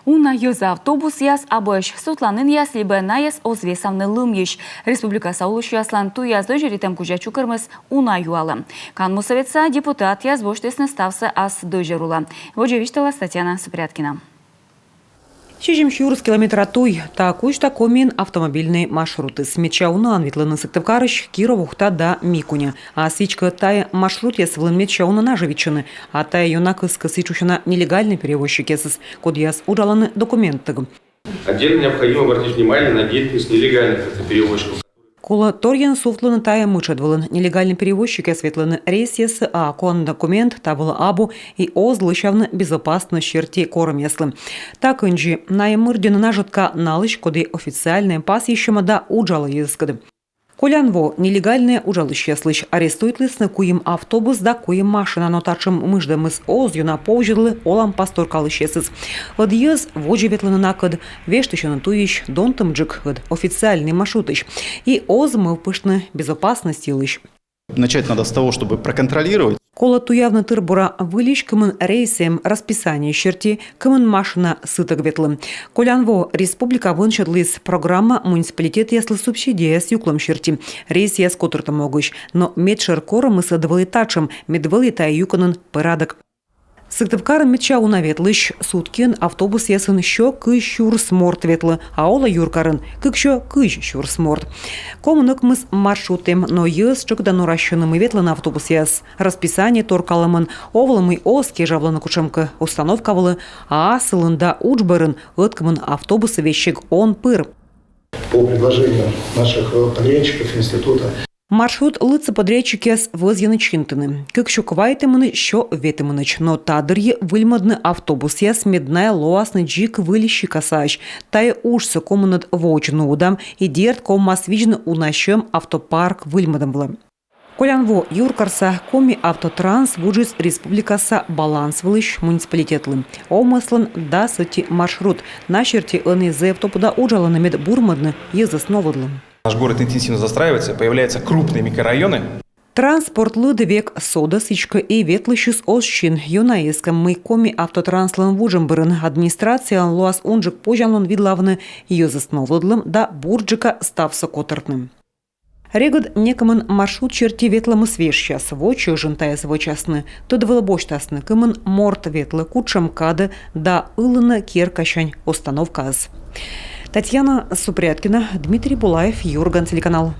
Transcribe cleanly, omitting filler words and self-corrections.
Уна юза автобус яс абош сутланын яс либо наяс озвесавны лымеш. Республика Саулыш яслан ту язды жиритем кужачу кырмыз уна юалы. Кан мусоветса депутат яз боштесны ставсы ас дойжерула. Воджевиштала Татьяна Супряткина. 60 километра туй, такуйшта комин автомобильные маршруты. С Мечауна Анвитланы Сыктывкарыш, Кировухта да Микуня. А свечка тая маршрут яс влын Мечауна нажевичаны, а тая юнак из косичушина нелегальный перевозчик ясыс, код яс удаланы документы. Отдельно необходимо обратить внимание на деятельность нелегальных перевозчиков. Кола торген суфтланы тая мычадвылын нелегальный перевозчик ясветланы рейс ясы, а кон документ табыла абу и озлышавны безопасно черти корм яслы. Так инжи наемырдена нажитка налыш, коды официальный пас еще да уджала языкады. Колянво нелегальное ужалыш яслыш арестует лысны куем автобус да куем машина, но тачым мыждамыз оз юна повжидлы олам пастор калышесыз. Од ез воджеветланы накад вештыщаны туищ донтым джик официальный маршрутыш. И оз мы пышны безопасности лыш. Начать надо с того, чтобы проконтролировать. Кола туявны тырбура вылиш кымын рейсем расписание черти кымын машина сыток ветлым. Колянво республика вынчадлыс программа муниципалитет яслы субсидия с юклым черти. Рейс яс котырты могыш, но медшер коры с двоетачем медвылитай юканын порядок. Сыктывкарын Мечауна ветлыш суткин автобус ясын шо кыш шурсморт ветлы, а ола юркарын кыкшо кыш шурсморт. Коммунок мыс маршрутем, но ез чокдану расчёным ветлы автобус яс. Расписание торкалымын, овлымый оз кежавланы кучемка установка вылы, а сылында учбарын ыткымын автобусы вещик он пыр. По предложению наших подрядчиков института Маршрут лыцы подрядчики с возьяны чинтыны. Как шоквайтымыны, шо ветымыныч, но тадырье выльмадны автобус яс медная лоасны джик вылищи касач. Тай ушсы коммунат вочну удам и дерт коммас вижны унащем автопарк выльмадым было. Колянво юркарса коми автотранс вуджис республикаса баланс вылыш муниципалитетлы. Омыслын да сыти маршрут. На черте НЗ автопуда уджаланы мед бурмадны езасновадлы. Наш город интенсивно застраивается, появляются крупные микрорайоны. Транспорт лыдывек сода сычка и ветлыщус ощин. Юнаиском мы коми автотранслан вужембырын. Администрация луас унжик пожалон видлавны ее засновладлым да бурджика ставса котыртным. Регод некомын маршрут черти ветлымы свежчас, вочы жынтая свочасны, то двылы боштасны, кымын морт ветлы, кучам кады, да ылына керкащань установка аз. Татьяна Супряткина, Дмитрий Булаев, Юрган, телеканал.